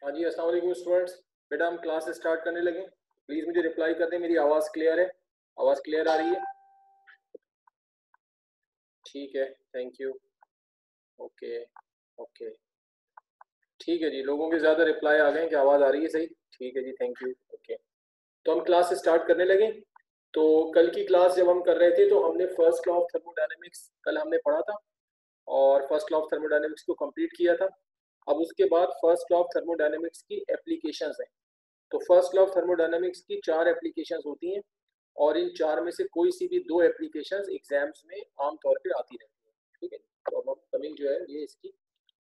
हाँ जी, अस्सलाम वालेकुम स्टूडेंट्स। बेटा हम क्लास स्टार्ट करने लगे। प्लीज़ मुझे रिप्लाई कर दें, मेरी आवाज़ क्लियर है? आवाज़ क्लियर आ रही है? ठीक है, थैंक यू। ओके ओके, ठीक है जी। लोगों के ज़्यादा रिप्लाई आ गए कि आवाज़ आ रही है सही। ठीक है जी, थैंक यू। ओके, तो हम क्लास स्टार्ट करने लगे। तो कल की क्लास जब हम कर रहे थे तो हमने फर्स्ट लॉ ऑफ थर्मोडायनेमिक्स कल हमने पढ़ा था और फर्स्ट लॉ ऑफ थर्मोडायनेमिक्स को कंप्लीट किया था। अब उसके बाद फर्स्ट लॉ ऑफ थर्मोडायनेमिक्स की एप्लीकेशंस हैं। तो फर्स्ट लॉ ऑफ थर्मोडायनेमिक्स की 4 एप्लीकेशंस होती हैं और इन 4 में से कोई सी भी 2 एप्लीकेशंस एग्जाम्स में आमतौर पे आती रहती हैं। ठीक है, तो अब हम कमिंग जो है ये इसकी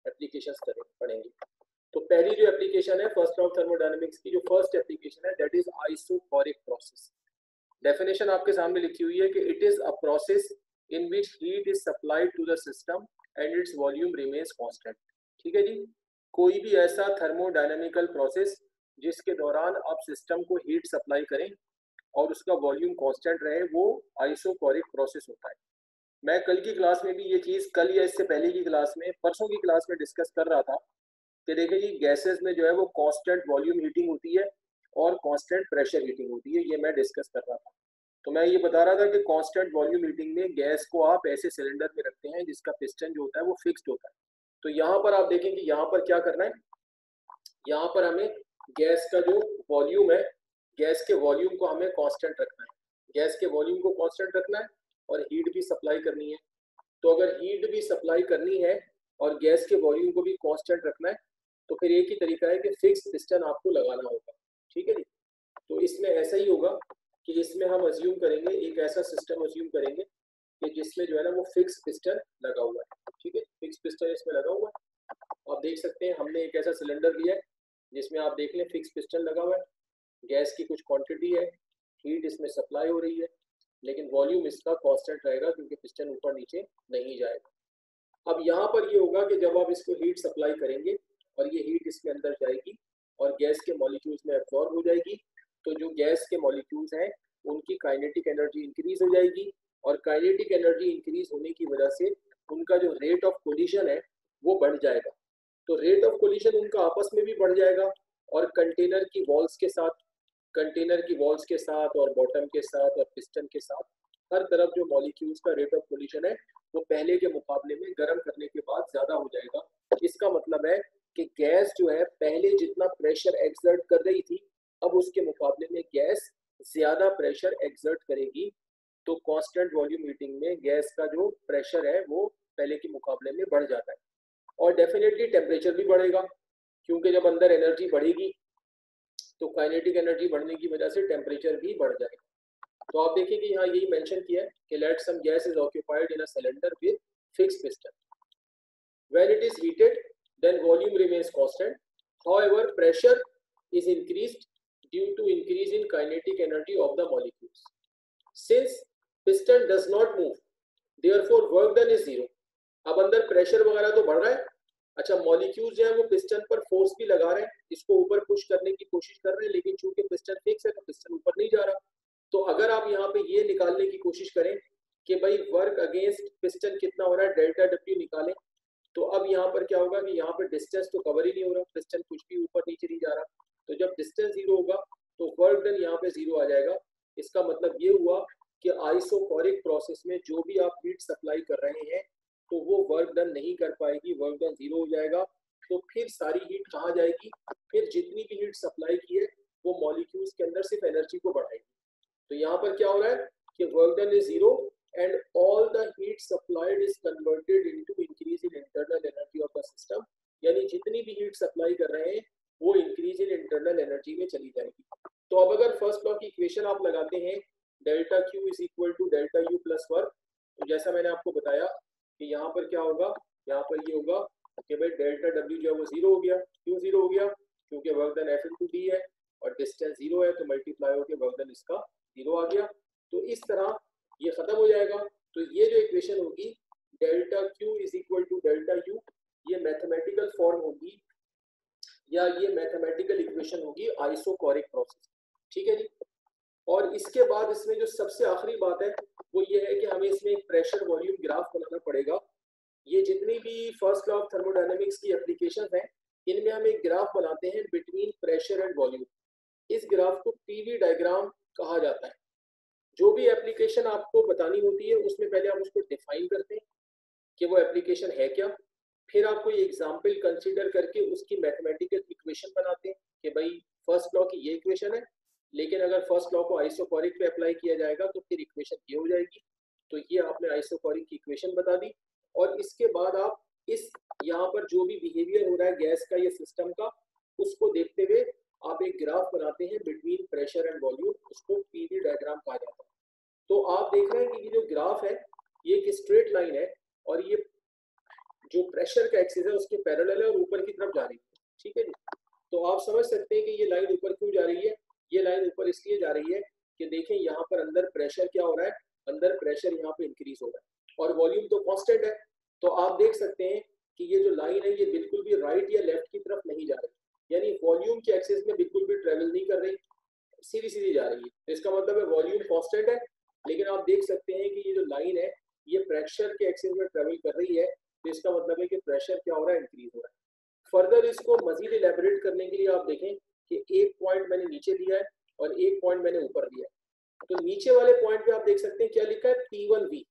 एप्लीकेशंस पढ़ेंगे। तो पहली जो एप्लीकेशन है फर्स्ट लॉ ऑफ थर्मोडायनेमिक्स की, जो फर्स्ट एप्लीकेशन है that is isochoric process. Definition आपके सामने लिखी हुई है कि it is a process in which heat is supplied to the system and its volume remains constant. ठीक है जी, कोई भी ऐसा थर्मोडायनेमिकल प्रोसेस जिसके दौरान आप सिस्टम को हीट सप्लाई करें और उसका वॉल्यूम कांस्टेंट रहे, वो आइसोकोरिक प्रोसेस होता है। मैं कल की क्लास में भी ये चीज़, कल या इससे पहले की क्लास में, परसों की क्लास में डिस्कस कर रहा था कि देखिए जी गैसेस में जो है वो कांस्टेंट वॉल्यूम हीटिंग होती है और कांस्टेंट प्रेशर हीटिंग होती है। ये मैं डिस्कस कर रहा था। तो मैं ये बता रहा था कि कांस्टेंट वॉल्यूम हीटिंग में गैस को आप ऐसे सिलेंडर में रखते हैं जिसका पिस्टन जो होता है वो फिक्स्ड होता है। तो यहाँ पर आप देखें कि यहाँ पर क्या करना है, यहाँ पर हमें गैस का जो वॉल्यूम है, गैस के वॉल्यूम को हमें कांस्टेंट रखना है। गैस के वॉल्यूम को कांस्टेंट रखना है और हीट भी सप्लाई करनी है। तो अगर हीट भी सप्लाई करनी है और गैस के वॉल्यूम को भी कांस्टेंट रखना है तो फिर एक ही तरीका है कि फिक्स पिस्टन आपको लगाना होगा। ठीक है जी, तो इसमें ऐसा ही होगा कि इसमें हम अज्यूम करेंगे, एक ऐसा सिस्टम अज्यूम करेंगे कि जिसमें जो है ना वो फिक्स पिस्टन लगा हुआ है। ठीक है, फिक्स पिस्टन इसमें लगा हुआ है। आप देख सकते हैं हमने एक ऐसा सिलेंडर लिया है जिसमें आप देख लें फिक्स पिस्टन लगा हुआ है, गैस की कुछ क्वांटिटी है, हीट इसमें सप्लाई हो रही है, लेकिन वॉल्यूम इसका कांस्टेंट रहेगा क्योंकि पिस्टन ऊपर नीचे नहीं जाएगा। अब यहाँ पर ये होगा कि जब आप इसको हीट सप्लाई करेंगे और ये हीट इसके अंदर जाएगी और गैस के मॉलिक्यूल्स में एब्जॉर्ब हो जाएगी, तो जो गैस के मॉलिक्यूल्स हैं उनकी काइनेटिक एनर्जी इंक्रीज हो जाएगी और काइनेटिक एनर्जी इंक्रीज होने की वजह से उनका जो रेट ऑफ कोलिशन है वो बढ़ जाएगा। तो रेट ऑफ कोलिशन उनका आपस में भी बढ़ जाएगा और कंटेनर की वॉल्स के साथ और बॉटम के साथ और पिस्टन के साथ हर तरफ जो मॉलिक्यूल्स का रेट ऑफ कोलिशन है वो पहले के मुकाबले में गर्म करने के बाद ज्यादा हो जाएगा। इसका मतलब है कि गैस जो है पहले जितना प्रेशर एक्सर्ट कर रही थी, अब उसके मुकाबले में गैस ज्यादा प्रेशर एक्सर्ट करेगी। तो कांस्टेंट वॉल्यूम हीटिंग में गैस का जो प्रेशर है वो पहले के मुकाबले में बढ़ जाता है और डेफिनेटली टेम्परेचर भी बढ़ेगा, क्योंकि जब अंदर एनर्जी बढ़ेगी तो काइनेटिक एनर्जी बढ़ने की वजह से टेम्परेचर भी बढ़ जाएगा। तो आप देखिए कि यहाँ यही मेंशन किया है कि let some gas is occupied in a cylinder with fixed piston, when it is heated then volume remains constant, however pressure is increased due to increase in kinetic energy of the molecules. Since piston does not move, therefore work done is zero. अब अंदर pressure वगैरह तो बढ़ रहा है, अच्छा molecules जो है वो पिस्टन पर फोर्स भी लगा रहे हैं, इसको ऊपर पुश करने की कोशिश कर रहे हैं, लेकिन चूंकि पिस्टन फिक्स है तो पिस्टन ऊपर नहीं जा रहा। तो अगर आप यहाँ पे ये निकालने की कोशिश करें कि भाई वर्क अगेंस्ट पिस्टन कितना हो रहा है, डेल्टा डब्ल्यू निकालें, तो अब यहाँ पर क्या होगा कि यहाँ पर डिस्टेंस तो कवर ही नहीं हो रहा, पिस्टन कुछ भी ऊपर नीचे नहीं जा रहा। तो जब डिस्टेंस जीरो होगा तो वर्क डन यहाँ पे जीरो आ जाएगा। इसका मतलब ये हुआ कि आइसोकोरिक प्रोसेस में जो भी आप हीट सप्लाई कर रहे हैं तो वो वर्क डन नहीं कर पाएगी, वर्क डन जीरो हो जाएगा। तो फिर सारी हीट कहाँ जाएगी, फिर जितनी भी हीट सप्लाई की है वो मॉलिक्यूल्स के अंदर सिर्फ एनर्जी को बढ़ाएगी। तो यहाँ पर क्या हो रहा है कि work done is zero and all the heat supplied is converted into increase in internal energy of the system, यानी जितनी भी हीट सप्लाई कर रहे हैं वो इंक्रीज इन इंटरनल एनर्जी में चली जाएगी। तो अब अगर फर्स्ट लॉ की इक्वेशन आप लगाते हैं delta Q is equal to delta U plus work, तो जैसा मैंने आपको बताया कि यहाँ पर क्या होगा, यहाँ पर ये होगा कि भाई डेल्टा डब्ल्यू जो है वो जीरो हो गया। क्यों जीरो हो गया, क्योंकि work done F into D है और डिस्टेंस जीरो है तो मल्टीप्लाई होकर वर्क डन इसका जीरो आ गया। तो इस तरह ये खत्म हो जाएगा। तो ये जो इक्वेशन होगी delta Q is equal to delta U, ये मैथमेटिकल फॉर्म होगी या ये मैथमेटिकल इक्वेशन होगी आइसोकोरिक प्रोसेस। ठीक है जी, और इसके बाद इसमें जो सबसे आखिरी बात है वो ये है कि हमें इसमें एक प्रेशर वॉल्यूम ग्राफ बनाना पड़ेगा। ये जितनी भी फर्स्ट लॉ ऑफ थर्मोडायनेमिक्स की एप्लीकेशन है इनमें हम एक ग्राफ बनाते हैं बिटवीन प्रेशर एंड वॉल्यूम। इस ग्राफ को पीवी डायग्राम कहा जाता है। जो भी एप्लीकेशन आपको बतानी होती है उसमें पहले आप उसको डिफाइन करते हैं कि वो एप्लीकेशन है क्या, फिर आप कोई एग्जाम्पल कंसीडर करके उसकी मैथमेटिकल इक्वेशन बनाते हैं कि भाई फर्स्ट लॉ की ये इक्वेशन है, लेकिन अगर फर्स्ट लॉ को आइसोकोरिक पे अप्लाई किया जाएगा तो फिर इक्वेशन ये हो जाएगी। तो ये आपने आइसोकोरिक की इक्वेशन बता दी, और इसके बाद आप इस यहाँ पर जो भी बिहेवियर हो रहा है गैस का या सिस्टम का, उसको देखते हुए आप एक ग्राफ बनाते हैं बिटवीन प्रेशर एंड वॉल्यूम, उसको पीवी डायग्राम कहा जाता है। तो आप देख रहे हैं कि ये जो ग्राफ है ये एक स्ट्रेट लाइन है, और ये जो प्रेशर का एक्सिस है उसके पैरेलल है और ऊपर की तरफ जा रही है। ठीक है जी। तो आप समझ सकते हैं कि ये लाइन ऊपर क्यों जा रही है। ये लाइन ऊपर इसलिए जा रही है कि देखें यहाँ पर अंदर प्रेशर क्या हो रहा है, अंदर प्रेशर यहाँ पे इंक्रीज हो रहा है और वॉल्यूम तो कांस्टेंट है। तो आप देख सकते हैं कि ये जो लाइन है ये बिल्कुल भी राइट या लेफ्ट की तरफ नहीं जा रही, यानी वॉल्यूम के एक्सिस में बिल्कुल भी ट्रेवल नहीं कर रही, सीधी सीधी जा रही है। तो इसका मतलब है वॉल्यूम कांस्टेंट है, लेकिन आप देख सकते हैं कि ये जो लाइन है ये प्रेशर के एक्सिस में ट्रेवल कर रही है। तो इसका मतलब है कि प्रेशर क्या हो रहा है, इंक्रीज हो रहा है। फर्दर इसको मजीद इलेबोरेट करने के लिए आप देखें कि एक पॉइंट मैंने नीचे दिया है और एक पॉइंट मैंने ऊपर दिया है। तो नीचे वाले पॉइंट पे आप देख सकते हैं क्या लिखा है P1V,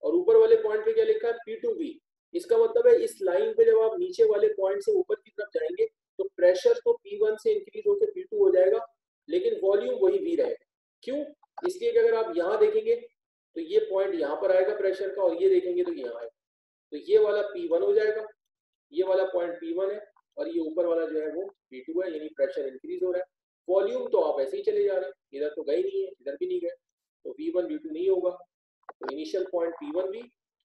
और ऊपर वाले पॉइंट पे क्या लिखा है P2V। इसका मतलब है इस लाइन पे जब आप नीचे वाले पॉइंट से ऊपर की तरफ जाएंगे तो प्रेशर तो P1 से इंक्रीज होकर P2 हो जाएगा, लेकिन वॉल्यूम वही V रहेगा। क्यों? इसलिए कि अगर आप यहाँ देखेंगे तो ये पॉइंट यहाँ पर आएगा प्रेशर का, और ये देखेंगे तो यहाँ आएगा, तो ये वाला P1 हो जाएगा, ये वाला पॉइंट P1 है, और ये ऊपर वाला जो है वो P2 है, यानी प्रेशर इंक्रीज हो रहा है। वॉल्यूम तो आप ऐसे ही चले जा रहे हैं, इधर तो गए नहीं है, इधर भी नहीं गए, तो V1 V2 नहीं होगा। तो इनिशियल पॉइंट P1V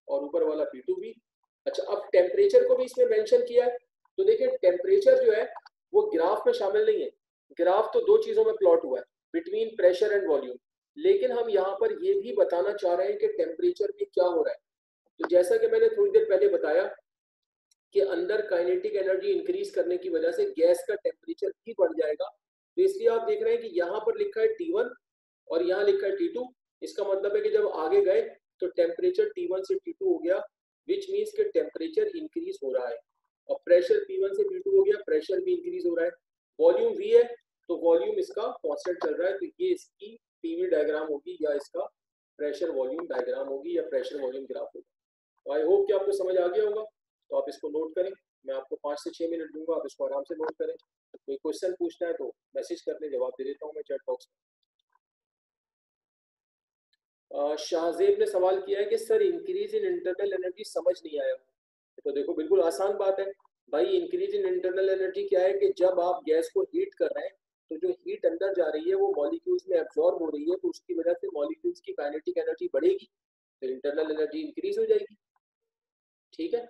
और ऊपर वाला P2V। अच्छा, अब टेम्परेचर को भी इसमें मेंशन किया है। तो देखिए टेम्परेचर जो है वो ग्राफ में शामिल नहीं है। ग्राफ तो दो चीजों में प्लॉट हुआ है, बिटवीन प्रेशर एंड वॉल्यूम, लेकिन हम यहाँ पर ये भी बताना चाह रहे हैं कि टेम्परेचर में क्या हो रहा है। तो जैसा कि मैंने थोड़ी देर पहले बताया कि अंदर काइनेटिक एनर्जी इंक्रीज करने की वजह से गैस का टेम्परेचर भी बढ़ जाएगा। तो इसलिए आप देख रहे हैं कि यहाँ पर लिखा है T1 और यहाँ लिखा है T2। इसका मतलब है कि जब आगे गए तो टेम्परेचर T1 से T2 हो गया, विच मीन्स कि टेम्परेचर इंक्रीज हो रहा है, और प्रेशर P1 से P2 हो गया, प्रेशर भी इंक्रीज हो रहा है। वॉल्यूम V है तो वॉल्यूम इसका कांस्टेंट चल रहा है, तो ये इसकी पीवी डायग्राम होगी या इसका प्रेशर वॉल्यूम डायग्राम होगी या प्रेशर वॉल्यूम ग्राफ होगा। तो आई होप कि आपको समझ आ गया होगा। तो आप इसको नोट करें, मैं आपको 5 से 6 मिनट दूंगा, आप इसको आराम से नोट करें। कोई क्वेश्चन पूछना है तो मैसेज कर लें, जवाब दे देता हूँ मैं चैट बॉक्स में। शाहजेब ने सवाल किया है कि sir increase in internal energy समझ नहीं आया। तो देखो बिल्कुल आसान बात है भाई, इंक्रीज इन इंटरनल एनर्जी क्या है कि जब आप गैस को हीट कर रहे हैं तो जो हीट अंदर जा रही है वो मॉलिक्यूल्स में एब्जॉर्ब हो रही है, तो उसकी वजह से मॉलिक्यूल्स की काइनेटिक एनर्जी बढ़ेगी, फिर इंटरनल एनर्जी इंक्रीज हो जाएगी। ठीक है।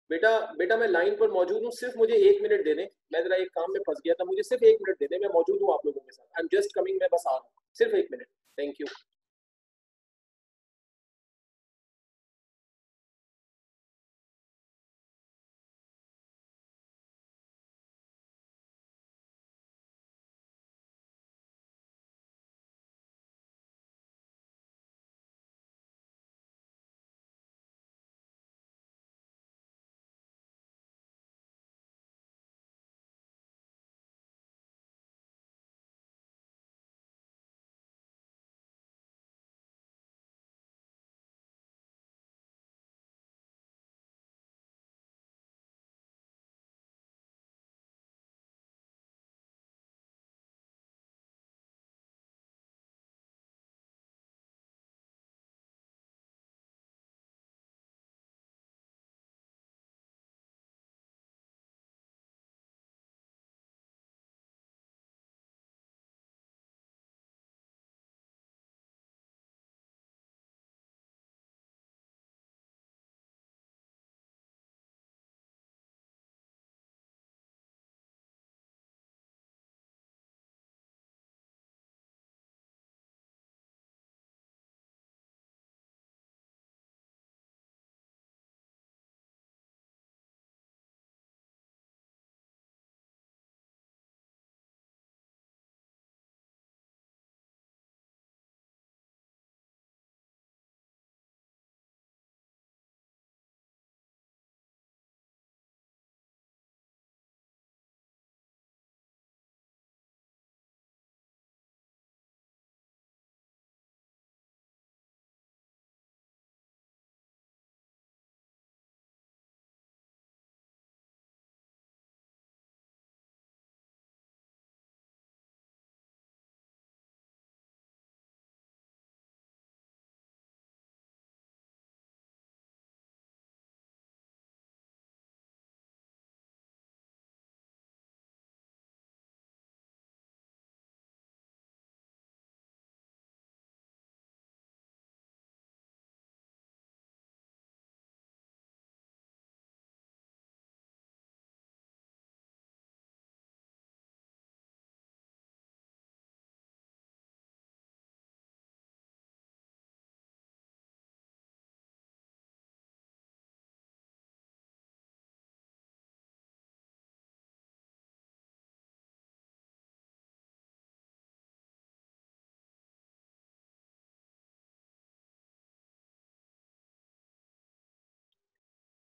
बेटा बेटा मैं लाइन पर मौजूद हूँ, सिर्फ मुझे 1 मिनट दे दें, मैं जरा एक काम में फंस गया था, मुझे सिर्फ 1 मिनट दे दें, मैं मौजूद हूँ आप लोगों के साथ, आई एम जस्ट कमिंग, मैं बस आ रहा हूँ, सिर्फ 1 मिनट, थैंक यू।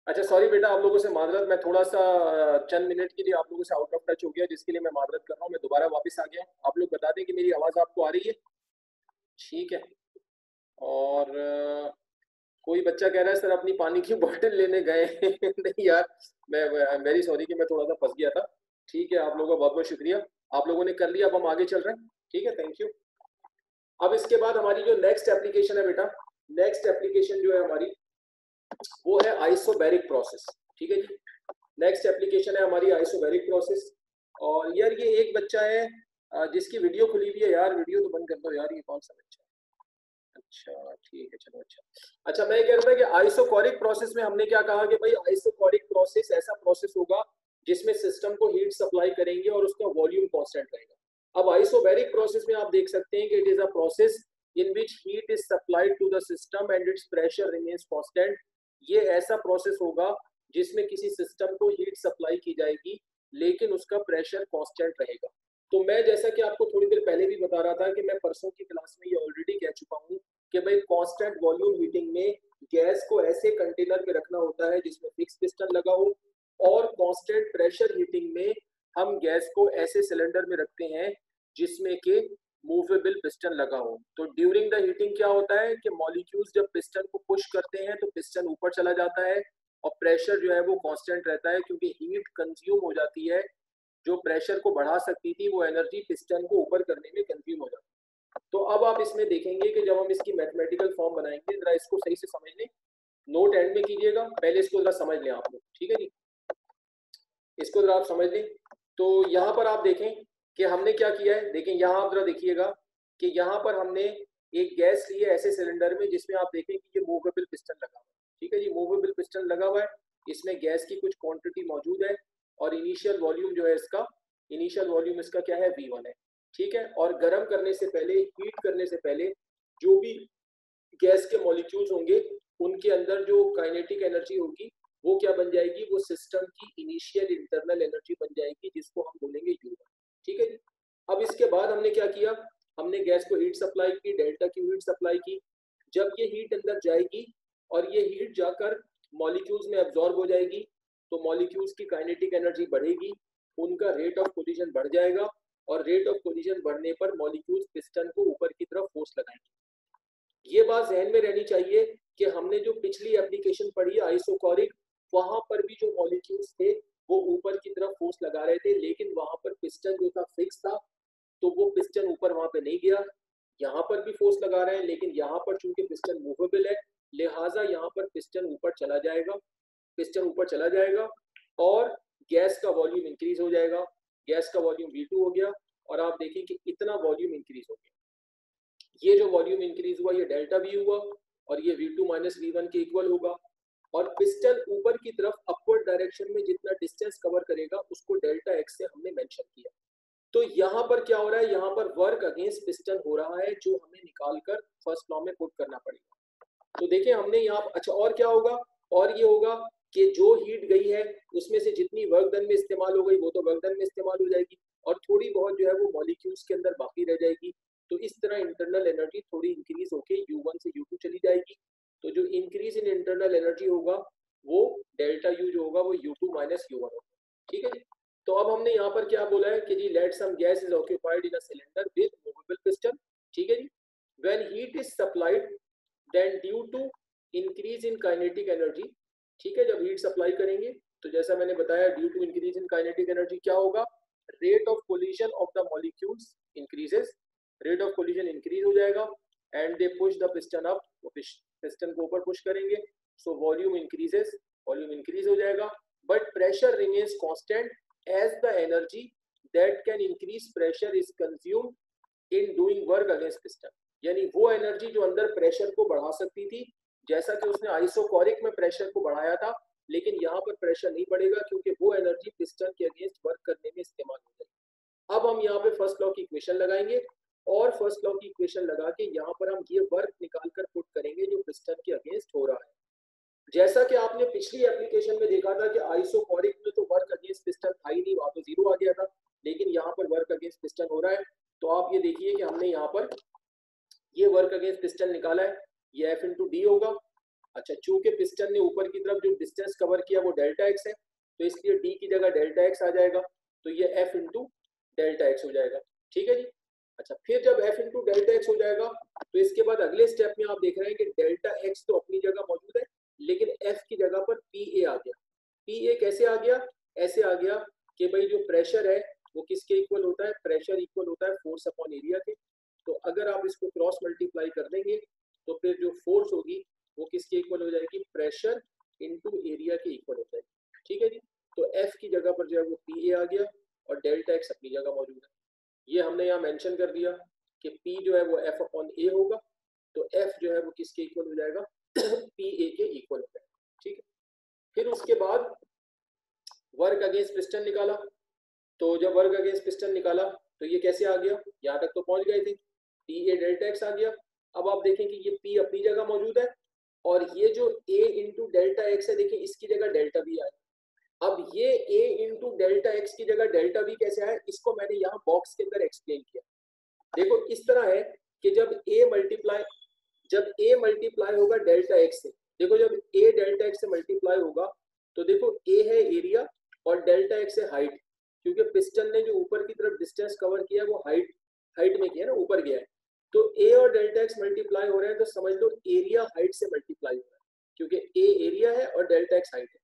अच्छा सॉरी बेटा, आप लोगों से माजरत, मैं थोड़ा सा चंद मिनट के लिए आप लोगों से आउट ऑफ टच हो गया, जिसके लिए मैं माजरत कर रहा हूँ, मैं दोबारा वापस आ गया, आप लोग बता दें कि मेरी आवाज़ आपको आ रही है, ठीक है। और कोई बच्चा कह रहा है सर अपनी पानी की बोतल लेने गए नहीं यार, मैं वेरी सॉरी कि मैं थोड़ा सा फंस गया था, ठीक है, आप लोगों का बहुत बहुत शुक्रिया, आप लोगों ने कर लिया, अब हम आगे चल रहे हैं, ठीक है, थैंक यू। अब इसके बाद हमारी जो नेक्स्ट एप्लीकेशन है बेटा, नेक्स्ट एप्लीकेशन जो है हमारी वो है आइसोबैरिक प्रोसेस, ठीक है जी। नेक्स्ट एप्लीकेशन है हमारी आइसोबैरिक प्रोसेस। और यार ये एक बच्चा है जिसकी वीडियो खुली हुई है यार, वीडियो तो बंद कर दो यार, ये कौन सा बच्चा है? अच्छा ठीक है, चलो अच्छा मैं ये कह रहा था कि आइसोकोरिक प्रोसेस में हमने क्या कहा कि भाई आइसोकोरिक प्रोसेस ऐसा प्रोसेस होगा जिसमें सिस्टम को हीट सप्लाई करेंगे और उसका वॉल्यूम कांस्टेंट रहेगा। अब आइसोबैरिक प्रोसेस में आप देख सकते हैं कि it is a process in which heat is supplied to the system and its pressure remains constant. ये ऐसा प्रोसेस होगा जिसमें किसी सिस्टम को हीट सप्लाई की जाएगी लेकिन उसका प्रेशर कांस्टेंट रहेगा। तो मैं जैसा कि आपको थोड़ी देर पहले भी बता रहा था कि मैं परसों की क्लास में ये ऑलरेडी कह चुका हूँ कि भाई कांस्टेंट वॉल्यूम हीटिंग में गैस को ऐसे कंटेनर में रखना होता है जिसमें फिक्स पिस्टन लगा हो, और कांस्टेंट प्रेशर हीटिंग में हम गैस को ऐसे सिलेंडर में रखते हैं जिसमें के मूवेबल पिस्टन लगा हो। तो ड्यूरिंग द हीटिंग क्या होता है कि मॉलिक्यूल्स जब पिस्टन को पुश करते हैं तो पिस्टन ऊपर चला जाता है और प्रेशर जो है वो कांस्टेंट रहता है, क्योंकि हीट कंज्यूम हो जाती है, जो प्रेशर को बढ़ा सकती थी वो एनर्जी पिस्टन को ऊपर करने में कंज्यूम हो जाती है। तो अब आप इसमें देखेंगे कि जब हम इसकी मैथमेटिकल फॉर्म बनाएंगे, जरा इसको सही से समझ लें, नोट एंड में कीजिएगा, पहले इसको जरा समझ लें आप लोग, ठीक है जी, इसको जरा आप समझ लें। तो यहाँ पर आप देखें कि हमने क्या किया है, देखें यहाँ आप जरा देखिएगा कि यहाँ पर हमने एक गैस ली है ऐसे सिलेंडर में जिसमें आप देखें कि ये मूवेबल पिस्टन लगा हुआ है, ठीक है जी, मूवेबल पिस्टन लगा हुआ है। इसमें गैस की कुछ क्वांटिटी मौजूद है और इनिशियल वॉल्यूम जो है इसका, इनिशियल वॉल्यूम इसका क्या है, V1 है, ठीक है। और गर्म करने से पहले, हीट करने से पहले जो भी गैस के मॉलिक्यूल्स होंगे उनके अंदर जो काइनेटिक एनर्जी होगी वो क्या बन जाएगी, वो सिस्टम की इनिशियल इंटरनल एनर्जी बन जाएगी, जिसको हम बोलेंगे U1, ठीक है जी। अब इसके बाद हमने क्या किया, हमने गैस को हीट सप्लाई की, डेल्टा क्यू हीट सप्लाई की। जब ये हीट अंदर जाएगी और ये हीट जाकर मॉलिक्यूल्स में एब्जॉर्ब हो जाएगी तो मॉलिक्यूल्स की काइनेटिक एनर्जी बढ़ेगी, उनका रेट ऑफ कोलिजन बढ़ जाएगा और रेट ऑफ कोलिजन बढ़ने पर मॉलिक्यूल्स पिस्टन को ऊपर की तरफ फोर्स लगाएंगे। ये बात ध्यान में रहनी चाहिए कि हमने जो पिछली एप्लीकेशन पढ़ी आइसोकोरिक, वहां पर भी जो मॉलिक्यूल्स थे वो ऊपर की तरफ फोर्स लगा रहे थे, लेकिन वहां पर पिस्टन जो था फिक्स था, तो वो पिस्टन ऊपर वहां पे नहीं गिरा। यहाँ पर भी फोर्स लगा रहे हैं, लेकिन यहाँ पर चूंकि पिस्टन मूवेबल है, लिहाजा यहाँ पर पिस्टन ऊपर चला जाएगा, पिस्टन ऊपर चला जाएगा और गैस का वॉल्यूम इंक्रीज हो जाएगा। गैस का वॉल्यूम V2 हो गया और आप देखिए कि इतना वॉल्यूम इंक्रीज हो गया। ये जो वॉल्यूम इंक्रीज हुआ ये डेल्टा V हुआ और ये V2 माइनस V1 के इक्वल होगा। और पिस्टन ऊपर की तरफ अपवर्ड डायरेक्शन में जितना डिस्टेंस कवर करेगा उसको डेल्टा X से हमने मेंशन किया। तो यहाँ पर क्या हो रहा है, यहाँ पर वर्क अगेंस्ट पिस्टन हो रहा है जो हमें निकालकर फर्स्ट लॉ में पुट करना पड़ेगा। तो देखिए हमने यहाँ, अच्छा और क्या होगा, और ये होगा कि जो हीट गई है उसमें से जितनी वर्क डन में इस्तेमाल हो गई वो तो वर्क डन में इस्तेमाल हो जाएगी और थोड़ी बहुत जो है वो मॉलिक्यूल्स के अंदर बाकी रह जाएगी। तो इस तरह इंटरनल एनर्जी थोड़ी इंक्रीज होके U1 से U2 चली जाएगी। तो जो इंक्रीज इन इंटरनल एनर्जी होगा वो डेल्टा U जो होगा वो U2 माइनस U1 होगा, ठीक है जी। तो अब हमने यहाँ पर क्या बोला है कि जी let some gas is occupied in a cylinder with movable piston, ठीक है जी। When heat is supplied then due to increase in kinetic energy, ठीक है। जब हीट सप्लाई करेंगे तो जैसा मैंने बताया due to increase in kinetic energy क्या होगा, rate of collision of the molecules increases, rate of collision increase हो जाएगा and they push the piston up, piston को ऊपर पुश करेंगे, so volume increases, volume increase हो जाएगा but pressure remains constant as the energy that can increase pressure is consumed in doing work against piston। यानी वो energy जो अंदर pressure को बढ़ा सकती थी, जैसा कि उसने आइसोकोरिक में प्रेशर को बढ़ाया था, लेकिन यहाँ पर प्रेशर नहीं बढ़ेगा क्योंकि वो एनर्जी पिस्टन के अगेंस्ट वर्क करने में इस्तेमाल हो जाएगी। अब हम यहाँ पे फर्स्ट लॉ की इक्वेशन लगाएंगे और फर्स्ट लॉ की इक्वेशन लगा के यहाँ पर हम ये वर्क निकाल कर पुट करेंगे जो पिस्टन के अगेंस्ट हो रहा है। जैसा कि आपने पिछली एप्लीकेशन में देखा था कि आइसोकोरिक में तो वर्क अगेंस्ट पिस्टन था ही नहीं, वहां तो जीरो आ गया था, लेकिन यहाँ पर वर्क अगेंस्ट पिस्टन हो रहा है। तो आप ये देखिए कि हमने यहाँ पर ये वर्क अगेंस्ट पिस्टन निकाला है, ये F इंटू डी होगा। अच्छा, चूंकि पिस्टन ने ऊपर की तरफ जो डिस्टेंस कवर किया वो डेल्टा एक्स है, तो इसलिए डी की जगह डेल्टा एक्स आ जाएगा, तो ये F इंटू डेल्टा एक्स हो जाएगा, ठीक है जी। अच्छा, फिर जब F इंटू डेल्टा एक्स हो जाएगा तो इसके बाद अगले स्टेप में आप देख रहे हैं कि डेल्टा एक्स तो अपनी जगह मौजूद है, लेकिन F की जगह पर PA आ गया। PA कैसे आ गया, ऐसे आ गया कि भाई जो प्रेशर है वो किसके इक्वल होता है, प्रेशर इक्वल होता है फोर्स अपॉन एरिया के। तो अगर आप इसको क्रॉस मल्टीप्लाई कर देंगे तो फिर जो फोर्स होगी वो किसके इक्वल हो जाएगी, प्रेशर इनटू एरिया के इक्वल हो जाएगी, ठीक है जी। तो F की जगह पर जो है वो PA आ गया और डेल्टा एक्स अपनी जगह मौजूद है। ये हमने यहाँ मेंशन कर दिया कि P जो है वो F अपॉन A होगा, तो F जो है वो किसके इक्वल हो जाएगा, PA के इक्वल हो जाएगा, ठीक है। फिर उसके बाद वर्क अगेंस्ट पिस्टन निकाला, तो जब वर्क अगेंस्ट पिस्टन निकाला तो ये कैसे आ गया, यहाँ तक तो पहुंच गए थे, PA डेल्टा एक्स आ गया। अब आप देखें कि ये P अपनी जगह मौजूद है और ये जो A इंटू डेल्टा एक्स है, देखिए इसकी जगह डेल्टा V आया। अब ये A इंटू डेल्टा एक्स की जगह डेल्टा V कैसे आया, इसको मैंने यहाँ बॉक्स के अंदर एक्सप्लेन किया। देखो इस तरह है कि जब A मल्टीप्लाई होगा डेल्टा एक्स से, देखो जब A डेल्टा एक्स से मल्टीप्लाई होगा तो देखो A है एरिया और डेल्टा एक्स है हाइट, क्योंकि पिस्टन ने जो ऊपर की तरफ डिस्टेंस कवर किया वो हाइट में किया ना, ऊपर गया है। तो A और डेल्टा एक्स मल्टीप्लाई हो रहे हैं तो समझ लो एरिया हाइट से मल्टीप्लाई हो रहा है, क्योंकि A एरिया है और डेल्टा एक्स हाइट है।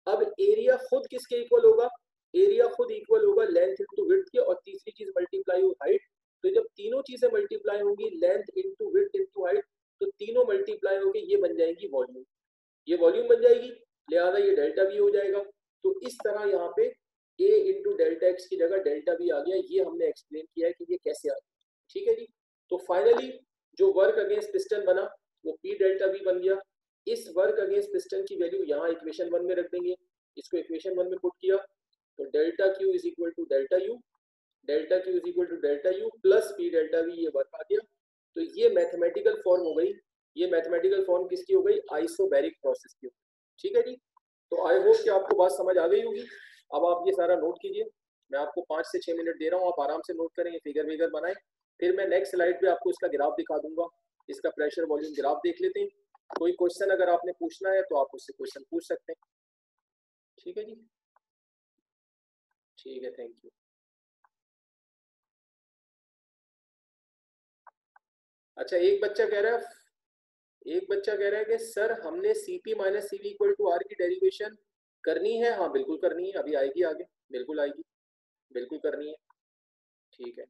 अब एरिया खुद किसके इक्वल होगा, एरिया खुद इक्वल होगा लेंथ इंटू विड्थ के, और तीसरी चीज मल्टीप्लाई हो हाइट। तो जब तीनों चीजें मल्टीप्लाई होंगी, length into width into height, तो तीनों मल्टीप्लाई होके ये बन जाएगी वॉल्यूम, ये वॉल्यूम बन जाएगी, लिहाजा ये डेल्टा V हो जाएगा। तो इस तरह यहाँ पे A इंटू डेल्टा एक्स की जगह डेल्टा V आ गया, ये हमने एक्सप्लेन किया है कि ये कैसे आ गया, ठीक है जी। तो फाइनली जो वर्क अगेंस्ट पिस्टन बना वो P डेल्टा V बन गया। इस वर्क अगेंस्ट पिस्टन की वैल्यू यहाँ इक्वेशन 1 में रख देंगे, इसको इक्वेशन 1 में पुट किया तो delta Q is equal to delta U, delta Q is equal to delta U plus P delta V, ये वर्क आ गया। तो ये मैथमेटिकल फॉर्म हो गई, ये मैथमेटिकल फॉर्म किसकी हो गई, आइसोबैरिक प्रोसेस की। ठीक है जी, तो आई होप कि आपको बात समझ आ गई होगी। अब आप ये सारा नोट कीजिए, मैं आपको 5 से 6 मिनट दे रहा हूँ, आप आराम से नोट करेंगे, फिगर विगर बनाएं, फिर मैं नेक्स्ट स्लाइड पे आपको इसका ग्राफ दिखा दूंगा, इसका प्रेशर वॉल्यूम ग्राफ देख लेते हैं। कोई क्वेश्चन अगर आपने पूछना है तो आप उससे क्वेश्चन पूछ सकते हैं। ठीक है जी, ठीक है, थैंक यू। अच्छा, एक बच्चा कह रहा है कि सर हमने Cp minus C V equal to R की डेरिवेशन करनी है। हाँ बिल्कुल करनी है, अभी आएगी आगे, बिल्कुल आएगी, बिल्कुल करनी है। ठीक है।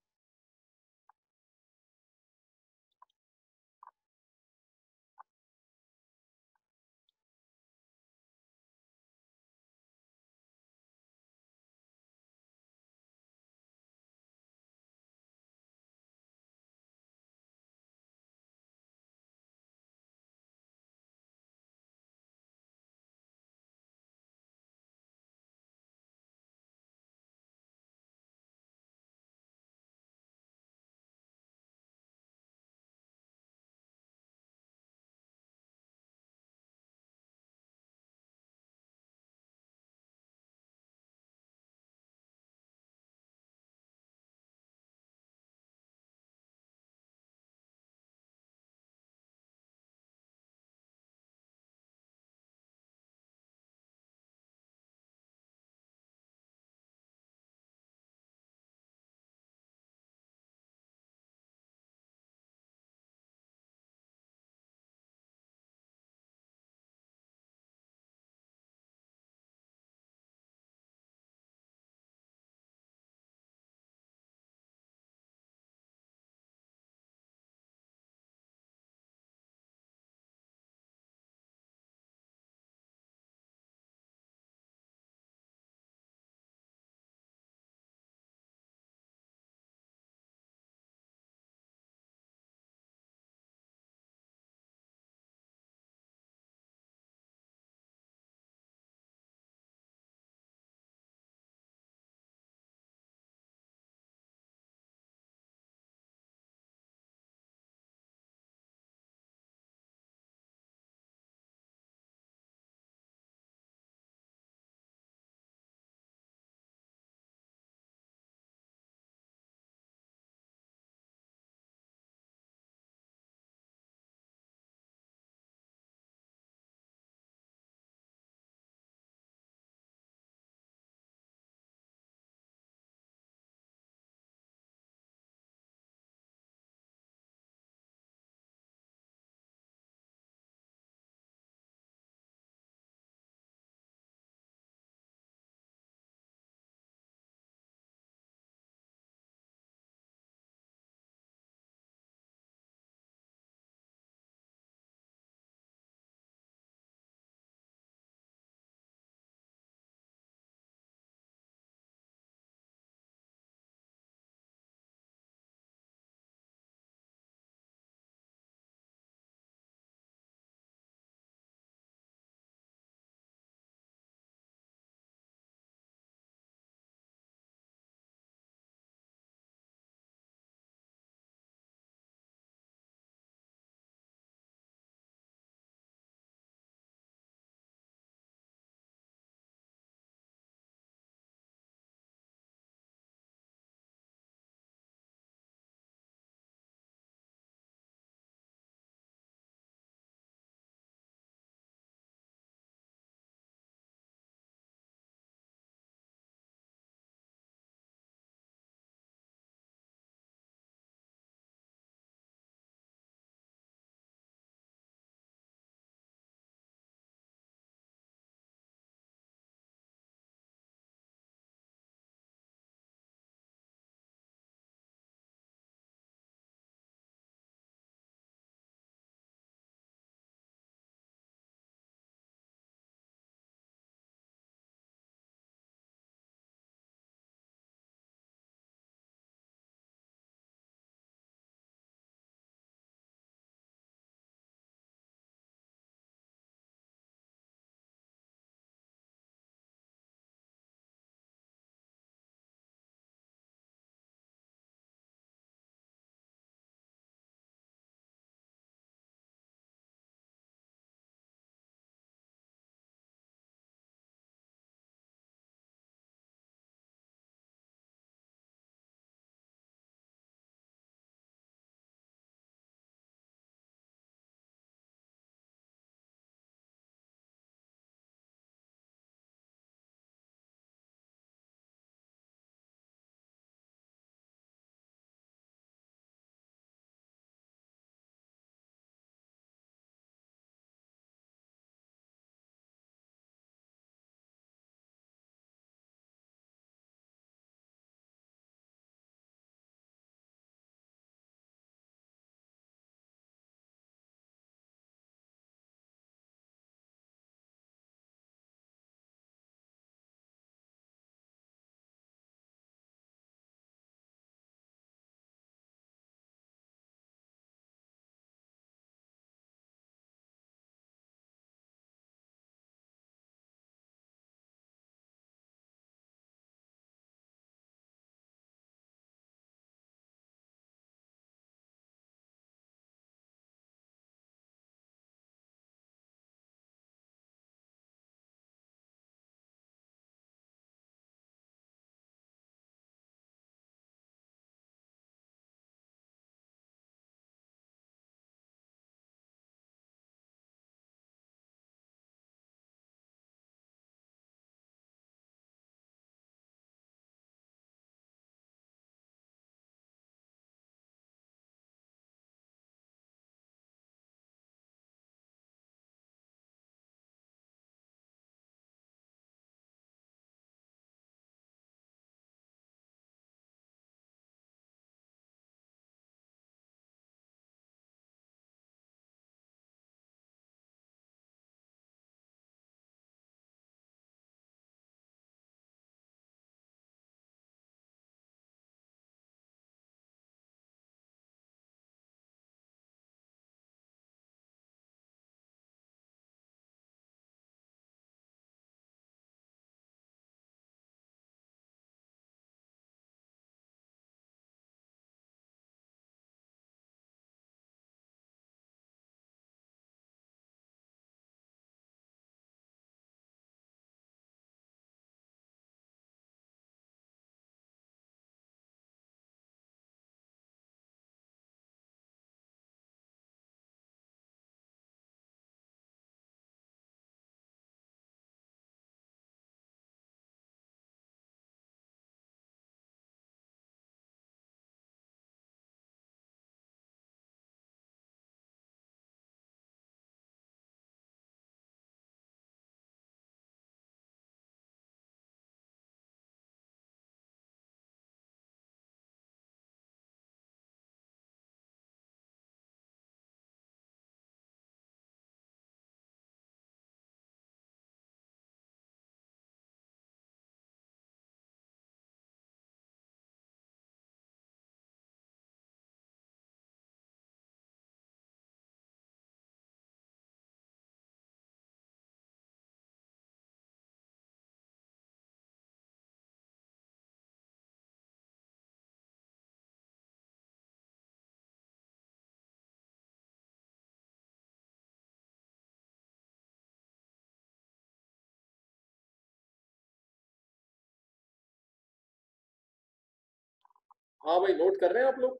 हाँ भाई, नोट कर रहे हैं आप लोग,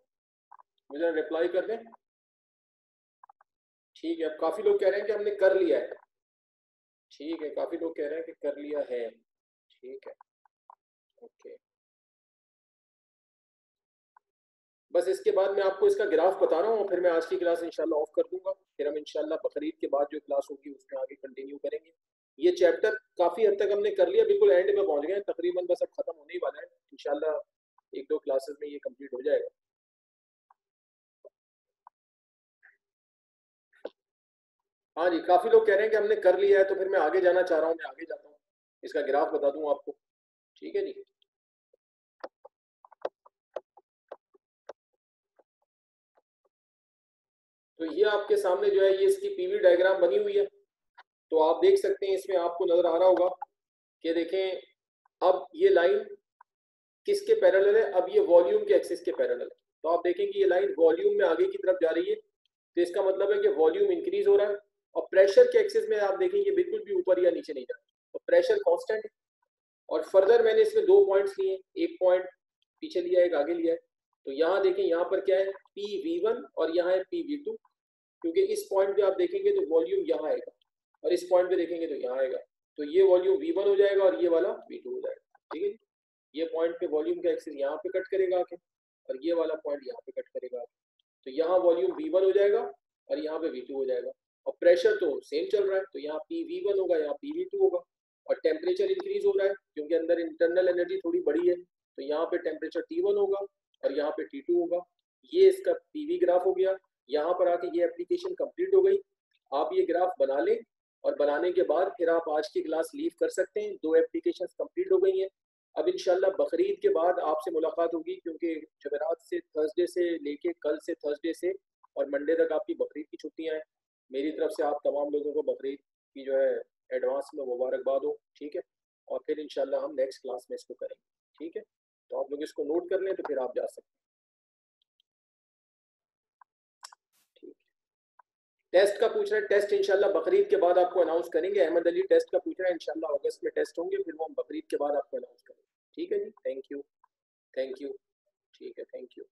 मुझे रिप्लाई कर दें। ठीक है, अब काफी लोग कह रहे हैं कि हमने कर लिया है। ठीक है, काफी लोग कह रहे हैं कि कर लिया है। ठीक है, ओके। बस इसके बाद मैं आपको इसका ग्राफ बता रहा हूँ और फिर मैं आज की क्लास इंशाल्लाह ऑफ कर दूंगा। फिर हम इंशाल्लाह बकरीद के बाद जो क्लास होगी उसमें आगे कंटिन्यू करेंगे। ये चैप्टर काफी हद तक हमने कर लिया, बिल्कुल एंड में पहुंच गए हैं तकरीबन, बस अब खत्म होने ही वाला है इंशाल्लाह। एक दो क्लासेस में ये कंप्लीट हो जाएगा। हाँ जी, काफी लोग कह रहे हैं कि हमने कर लिया है, तो फिर मैं आगे जाना चाह रहा हूँ, मैं आगे जाता हूँ, इसका ग्राफ बता दूं आपको। ठीक है जी। तो ये आपके सामने जो है ये इसकी पीवी डायग्राम बनी हुई है। तो आप देख सकते हैं, इसमें आपको नजर आ रहा होगा कि देखें अब ये लाइन किसके पैरेलल है, अब ये वॉल्यूम के एक्सिस के पैरेलल है। तो आप देखेंगे ये लाइन वॉल्यूम में आगे की तरफ जा रही है, तो इसका मतलब है कि वॉल्यूम इंक्रीज हो रहा है। और प्रेशर के एक्सिस में आप देखेंगे बिल्कुल भी ऊपर या नीचे नहीं जा रहा, तो प्रेशर कांस्टेंट है। और फर्दर मैंने इसमें दो पॉइंट्स लिए, एक पॉइंट पीछे लिया है, एक आगे लिया है। तो यहाँ देखें, यहाँ पर क्या है, PV1 और यहाँ है PV2। क्योंकि इस पॉइंट पे आप देखेंगे तो वॉल्यूम यहाँ आएगा, और इस पॉइंट पे देखेंगे तो यहाँ आएगा। तो ये वॉल्यूम V1 हो जाएगा और ये वाला V2 हो जाएगा। ठीक है, ये पॉइंट पे वॉल्यूम का एक्सिस यहाँ पे कट करेगा आके, और ये वाला पॉइंट यहाँ पे कट करेगा आके। तो यहाँ वॉल्यूम V1 हो जाएगा और यहाँ पे V2 हो जाएगा। और प्रेशर तो सेम चल रहा है, तो यहाँ PV1 होगा, यहाँ PV2 होगा। और टेम्परेचर इंक्रीज हो रहा है क्योंकि अंदर इंटरनल एनर्जी थोड़ी बड़ी है, तो यहाँ पे टेम्परेचर T1 होगा और यहाँ पे T2 होगा। ये इसका PV ग्राफ हो गया। यहाँ पर आके ये एप्लीकेशन कंप्लीट हो गई। आप ये ग्राफ बना लें और बनाने के बाद फिर आप आज की क्लास लीव कर सकते हैं। दो एप्लीकेशंस कंप्लीट हो गई हैं। अब इंशाल्लाह बकरीद के बाद आपसे मुलाकात होगी, क्योंकि जमेरात से, थर्सडे से लेके कल से, थर्सडे से और मंडे तक आपकी बकरीद की छुट्टियां हैं। मेरी तरफ से आप तमाम लोगों को बकरीद की जो है एडवांस में मुबारकबाद हो। ठीक है, और फिर इंशाल्लाह हम नेक्स्ट क्लास में इसको करेंगे। ठीक है, तो आप लोग इसको नोट कर लें तो फिर आप जा सकते हैं। ठीक, टेस्ट का पूछ रहे हैं, टेस्ट इंशाल्लाह बकरीद के बाद आपको अनाउंस करेंगे। अहमद अली टेस्ट का पूछ रहे हैं, इंशाल्लाह अगस्त में टेस्ट होंगे, फिर वो हम बकरीद के बाद आपको अनाउंस करेंगे। ठीक है जी, थैंक यू। Thank you. ठीक है, थैंक यू।